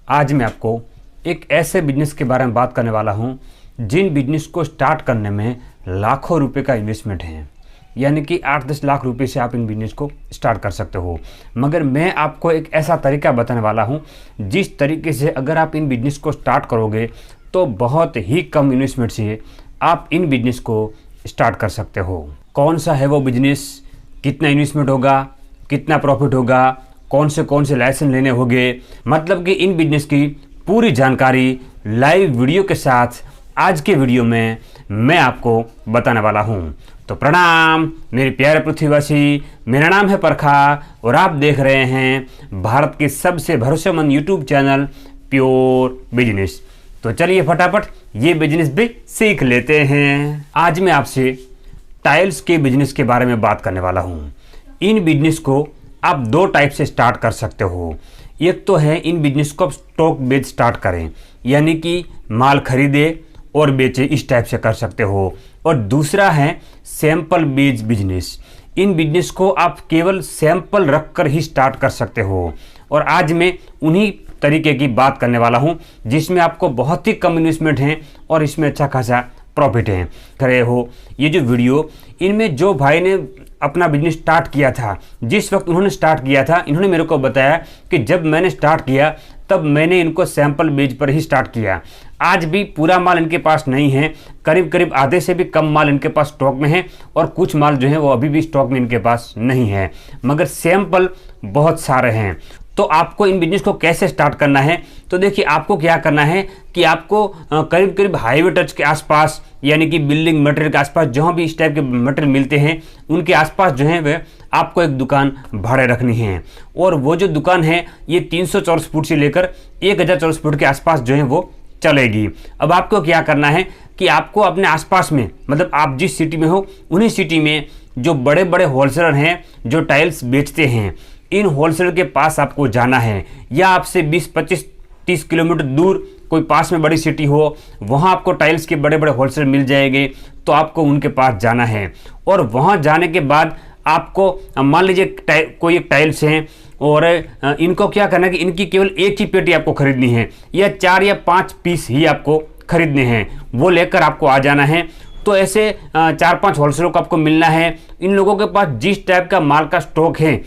आज मैं आपको एक ऐसे बिजनेस के बारे में बात करने वाला हूं जिन बिजनेस को स्टार्ट करने में लाखों रुपए का इन्वेस्टमेंट है। यानी कि 8-10 लाख रुपए से आप इन बिजनेस को स्टार्ट कर सकते हो। मगर मैं आपको एक ऐसा तरीका बताने वाला हूं जिस तरीके से अगर आप इन बिजनेस को स्टार्ट करोगे तो बहुत ही कम इन्वेस्टमेंट से आप इन बिजनेस को स्टार्ट कर सकते हो। कौन सा है वो बिजनेस, कितना इन्वेस्टमेंट होगा, कितना प्रॉफिट होगा, कौन से लाइसेंस लेने होंगे, मतलब कि इन बिजनेस की पूरी जानकारी लाइव वीडियो के साथ आज के वीडियो में मैं आपको बताने वाला हूं। तो प्रणाम मेरे प्यारे पृथ्वीवासी, मेरा नाम है परखा और आप देख रहे हैं भारत के सबसे भरोसेमंद यूट्यूब चैनल प्योर बिजनेस। तो चलिए फटाफट ये बिजनेस भी सीख लेते हैं। आज मैं आपसे टाइल्स के बिजनेस के बारे में बात करने वाला हूं। इन बिजनेस को आप दो टाइप से स्टार्ट कर सकते हो। एक तो है इन बिजनेस को आप स्टॉक बेच स्टार्ट करें, यानी कि माल खरीदे और बेचे, इस टाइप से कर सकते हो। और दूसरा है सैंपल बेच बिजनेस। इन बिजनेस को आप केवल सैंपल रखकर ही स्टार्ट कर सकते हो। और आज मैं उन्हीं तरीके की बात करने वाला हूं जिसमें आपको बहुत ही कम इन्वेस्टमेंट है और इसमें अच्छा खासा प्रॉफिट है। करे हो ये जो वीडियो, इनमें जो भाई ने अपना बिजनेस स्टार्ट किया था, जिस वक्त उन्होंने स्टार्ट किया था, इन्होंने मेरे को बताया कि जब मैंने स्टार्ट किया तब मैंने इनको सैंपल बेच पर ही स्टार्ट किया। आज भी पूरा माल इनके पास नहीं है, करीब करीब आधे से भी कम माल इनके पास स्टॉक में है और कुछ माल जो है वो अभी भी स्टॉक में इनके पास नहीं है, मगर सैंपल बहुत सारे हैं। तो आपको इन बिजनेस को कैसे स्टार्ट करना है, तो देखिए आपको क्या करना है कि आपको करीब करीब हाईवे टच के आसपास, यानी कि बिल्डिंग मटेरियल के आसपास जहाँ भी इस टाइप के मटेरियल मिलते हैं उनके आसपास जो है वह आपको एक दुकान भाड़े रखनी है। और वो जो दुकान है ये 300 चौरस फुट से लेकर 1000 चौरस फुट के आसपास जो है वो चलेगी। अब आपको क्या करना है कि आपको अपने आसपास में, मतलब आप जिस सिटी में हो उन्हीं सिटी में जो बड़े बड़े होलसेलर हैं जो टाइल्स बेचते हैं, इन होलसेलर के पास आपको जाना है। या आपसे 20-25-30 किलोमीटर दूर कोई पास में बड़ी सिटी हो, वहाँ आपको टाइल्स के बड़े बड़े होलसेलर मिल जाएंगे, तो आपको उनके पास जाना है। और वहाँ जाने के बाद आपको मान लीजिए कोई एक टाइल्स हैं और इनको क्या करना है कि इनकी केवल एक ही पेटी आपको खरीदनी है या 4 या 5 पीस ही आपको खरीदने हैं, वो लेकर आपको आ जाना है। तो ऐसे 4-5 होलसेलर को आपको मिलना है। इन लोगों के पास जिस टाइप का माल का स्टॉक है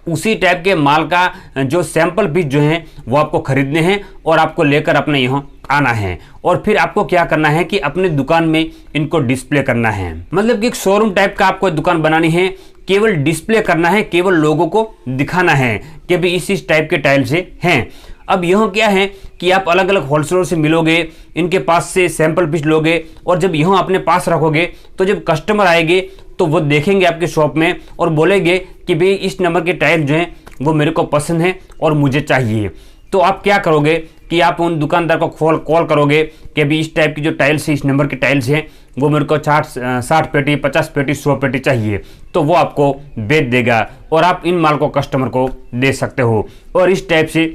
उसी टाइप के माल का जो सैंपल पीस जो हैं वो आपको खरीदने हैं और आपको लेकर अपने यहाँ आना है। और फिर आपको क्या करना है कि अपने दुकान में इनको डिस्प्ले करना है, मतलब कि एक शोरूम टाइप का आपको दुकान बनानी है। केवल डिस्प्ले करना है, केवल लोगों को दिखाना है कि भाई इस टाइप के टाइल से हैं। अब यह क्या है कि आप अलग अलग होलसेलर से मिलोगे, इनके पास से सैंपल पीस लोगे और जब यह अपने पास रखोगे तो जब कस्टमर आएंगे तो वो देखेंगे आपके शॉप में और बोलेंगे कि भाई इस नंबर के टाइल जो हैं वो मेरे को पसंद है और मुझे चाहिए। तो आप क्या करोगे कि आप उन दुकानदार को कॉल करोगे कि भाई इस टाइप की जो टाइल्स है, इस नंबर के टाइल्स हैं, वो मेरे को 60 पेटी, 50 पेटी, 100 पेटी चाहिए, तो वो आपको बेच देगा और आप इन माल को कस्टमर को दे सकते हो। और इस टाइप से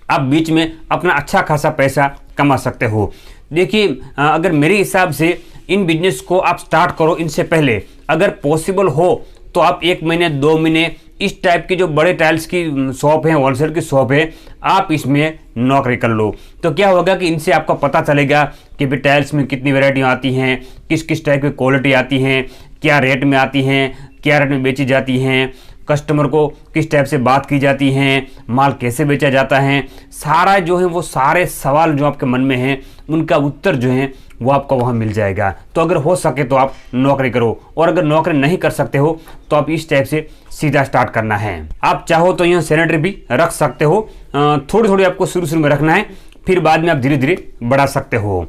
आप बीच में अपना अच्छा खासा पैसा कमा सकते हो। देखिए अगर मेरे हिसाब से इन बिजनेस को आप स्टार्ट करो, इनसे पहले अगर पॉसिबल हो तो आप 1 महीने 2 महीने इस टाइप की जो बड़े टाइल्स की शॉप है, होलसेल की शॉप है, आप इसमें नौकरी कर लो। तो क्या होगा कि इनसे आपको पता चलेगा कि भाई टाइल्स में कितनी वैरायटी आती हैं, किस किस टाइप की क्वालिटी आती हैं, क्या रेट में आती हैं, क्या रेट में बेची जाती हैं, कस्टमर को किस टाइप से बात की जाती हैं, माल कैसे बेचा जाता है, सारा जो है वो सारे सवाल जो आपके मन में हैं उनका उत्तर जो है वो आपको वहाँ मिल जाएगा। तो अगर हो सके तो आप नौकरी करो, और अगर नौकरी नहीं कर सकते हो तो आप इस टाइप से सीधा स्टार्ट करना है। आप चाहो तो यहाँ सैनिटरी भी रख सकते हो, थोड़ी थोड़ी आपको शुरू में रखना है, फिर बाद में आप धीरे धीरे बढ़ा सकते हो।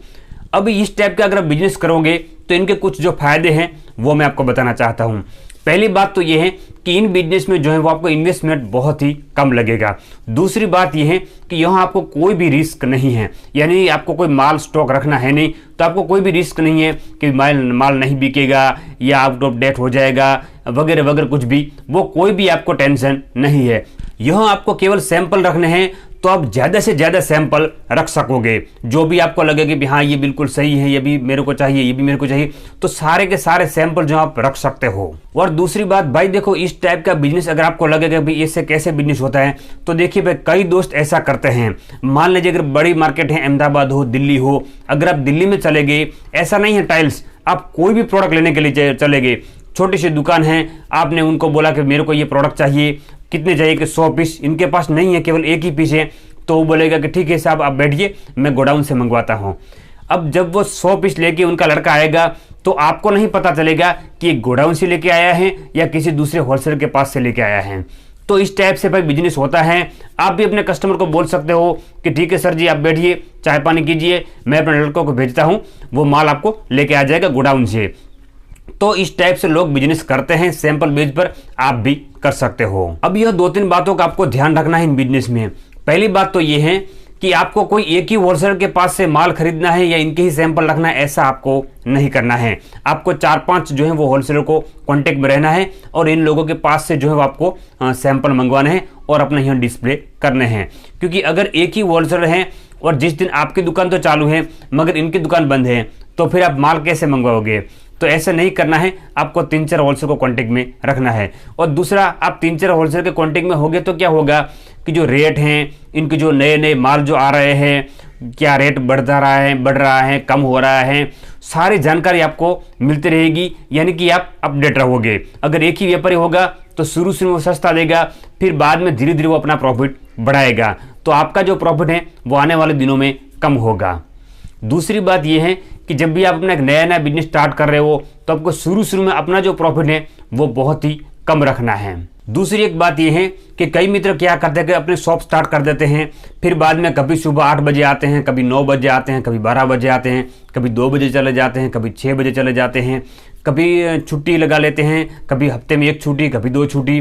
अब इस टाइप का अगर आप बिजनेस करोगे तो इनके कुछ जो फायदे हैं वो मैं आपको बताना चाहता हूँ। पहली बात तो ये है कि इन बिजनेस में जो है वो आपको इन्वेस्टमेंट बहुत ही कम लगेगा। दूसरी बात ये है कि यहाँ आपको कोई भी रिस्क नहीं है, यानी आपको कोई माल स्टॉक रखना है नहीं, तो आपको कोई भी रिस्क नहीं है कि माल नहीं बिकेगा या आउट ऑफ डेट हो जाएगा वगैरह वगैरह, कुछ भी वो कोई भी आपको टेंशन नहीं है। यहाँ आपको केवल सैंपल रखने हैं, तो आप ज़्यादा से ज़्यादा सैंपल रख सकोगे। जो भी आपको लगे कि हाँ ये बिल्कुल सही है, ये भी मेरे को चाहिए, ये भी मेरे को चाहिए, तो सारे के सारे सैंपल जो आप रख सकते हो। और दूसरी बात भाई देखो, इस टाइप का बिजनेस अगर आपको लगेगा भाई इससे कैसे बिजनेस होता है, तो देखिए भाई कई दोस्त ऐसा करते हैं। मान लीजिए अगर बड़ी मार्केट है, अहमदाबाद हो, दिल्ली हो, अगर आप दिल्ली में चले गए, ऐसा नहीं है टाइल्स, आप कोई भी प्रोडक्ट लेने के लिए चले गए, छोटी सी दुकान है, आपने उनको बोला कि मेरे को ये प्रोडक्ट चाहिए, कितने चाहिए कि 100 पीस, इनके पास नहीं है, केवल एक ही पीस है, तो वो बोलेगा कि ठीक है साहब आप बैठिए, मैं गोडाउन से मंगवाता हूँ। अब जब वो 100 पीस लेके उनका लड़का आएगा तो आपको नहीं पता चलेगा कि गोडाउन से लेके आया है या किसी दूसरे होलसेलर के पास से लेके आया है। तो इस टाइप से भाई बिजनेस होता है। आप भी अपने कस्टमर को बोल सकते हो कि ठीक है सर जी आप बैठिए, चाय पानी कीजिए, मैं अपने लड़कों को भेजता हूँ, वो माल आपको लेके आ जाएगा गोडाउन से। तो इस टाइप से लोग बिजनेस करते हैं, सैंपल बेस पर आप भी कर सकते हो। अब यह 2-3 बातों का आपको ध्यान रखना है इन बिजनेस में। पहली बात तो ये है कि आपको कोई एक ही होलसेलर के पास से माल खरीदना है या इनके ही सैंपल रखना है, ऐसा आपको नहीं करना है। आपको 4-5 जो है वो होलसेलर को कांटेक्ट में रहना है और इन लोगों के पास से जो है वो आपको सैंपल मंगवाने हैं और अपने यहाँ डिस्प्ले करने हैं। क्योंकि अगर एक ही होलसेलर है और जिस दिन आपकी दुकान तो चालू है मगर इनकी दुकान बंद है, तो फिर आप माल कैसे मंगवाओगे? तो ऐसा नहीं करना है, आपको 3-4 होलसेलर को कांटेक्ट में रखना है। और दूसरा, आप 3-4 होलसेलर के कांटेक्ट में होगे तो क्या होगा कि जो रेट हैं, इनके जो नए नए माल जो आ रहे हैं, क्या रेट बढ़ रहा है, कम हो रहा है, सारी जानकारी आपको मिलती रहेगी, यानी कि आप अपडेट रहोगे। अगर एक ही व्यापारी होगा तो शुरू में वो सस्ता देगा, फिर बाद में धीरे धीरे वो अपना प्रॉफिट बढ़ाएगा, तो आपका जो प्रॉफिट है वो आने वाले दिनों में कम होगा। दूसरी बात यह है कि जब भी आप अपना एक नया बिजनेस स्टार्ट कर रहे हो तो आपको शुरू में अपना जो प्रॉफिट है वो बहुत ही कम रखना है। दूसरी एक बात यह है कि कई मित्र क्या करते हैं कि अपने शॉप स्टार्ट कर देते हैं, फिर बाद में कभी सुबह 8 बजे आते हैं, कभी 9 बजे आते हैं, कभी 12 बजे आते हैं, कभी 2 बजे चले जाते हैं, कभी 6 बजे चले जाते हैं, कभी छुट्टी लगा लेते हैं, कभी हफ्ते में 1 छुट्टी, कभी 2 छुट्टी।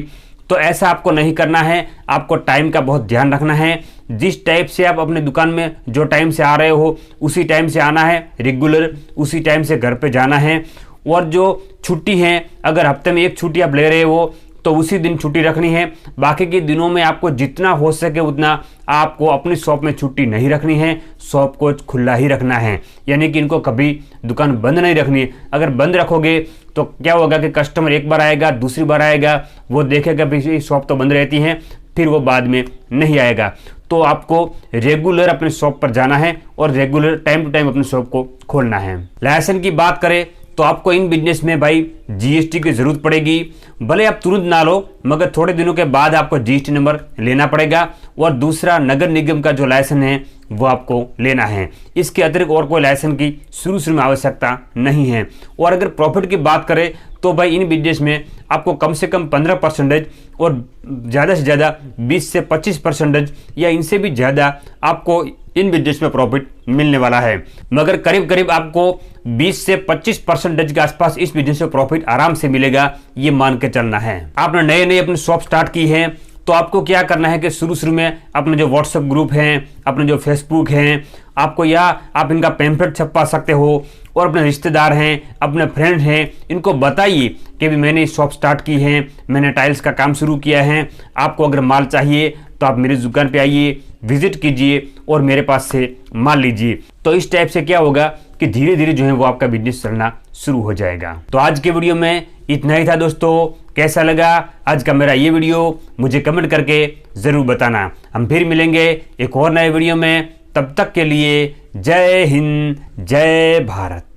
तो ऐसा आपको नहीं करना है, आपको टाइम का बहुत ध्यान रखना है। जिस टाइप से आप अपनी दुकान में जो टाइम से आ रहे हो उसी टाइम से आना है, रेगुलर उसी टाइम से घर पे जाना है। और जो छुट्टी है, अगर हफ्ते में 1 छुट्टी आप ले रहे हो तो उसी दिन छुट्टी रखनी है। बाकी के दिनों में आपको जितना हो सके उतना आपको अपनी शॉप में छुट्टी नहीं रखनी है, शॉप को खुला ही रखना है, यानी कि इनको कभी दुकान बंद नहीं रखनी है। अगर बंद रखोगे तो क्या होगा कि कस्टमर एक बार आएगा, दूसरी बार आएगा, वो देखेगा भाई शॉप तो बंद रहती है, फिर वो बाद में नहीं आएगा। तो आपको रेगुलर अपने शॉप पर जाना है और रेगुलर टाइम टू टाइम अपने शॉप को खोलना है। लाइसेंस की बात करें तो आपको इन बिजनेस में भाई जीएसटी की जरूरत पड़ेगी। भले आप तुरंत ना लो मगर थोड़े दिनों के बाद आपको जीएसटी नंबर लेना पड़ेगा। और दूसरा, नगर निगम का जो लाइसेंस है वो आपको लेना है। इसके अतिरिक्त और कोई लाइसेंस की शुरू में आवश्यकता नहीं है। और अगर प्रॉफिट की बात करें तो भाई इन बिजनेस में आपको कम से कम 15% और ज़्यादा से ज़्यादा 20 से 25% या इनसे भी ज़्यादा आपको इन बिजनेस में प्रॉफिट मिलने वाला है। मगर करीब करीब आपको 20 से 25% के आसपास इस बिजनेस में प्रॉफिट आराम से मिलेगा, ये मान के चलना है। आपने नए अपनी शॉप स्टार्ट की है तो आपको क्या करना है कि शुरू में अपने जो व्हाट्सएप ग्रुप हैं, अपने जो फेसबुक हैं, आपको या आप इनका पैम्फलेट छपवा सकते हो और अपने रिश्तेदार हैं, अपने फ्रेंड हैं, इनको बताइए कि भी मैंने शॉप स्टार्ट की है, मैंने टाइल्स का काम शुरू किया है, आपको अगर माल चाहिए तो आप मेरी दुकान पे आइए, विजिट कीजिए और मेरे पास से माल लीजिए। तो इस टाइप से क्या होगा कि धीरे धीरे जो है वो आपका बिजनेस चलना शुरू हो जाएगा। तो आज के वीडियो में इतना ही था दोस्तों। कैसा लगा आज का मेरा ये वीडियो मुझे कमेंट करके ज़रूर बताना। हम फिर मिलेंगे एक और नए वीडियो में, तब तक के लिए जय हिंद, जय भारत।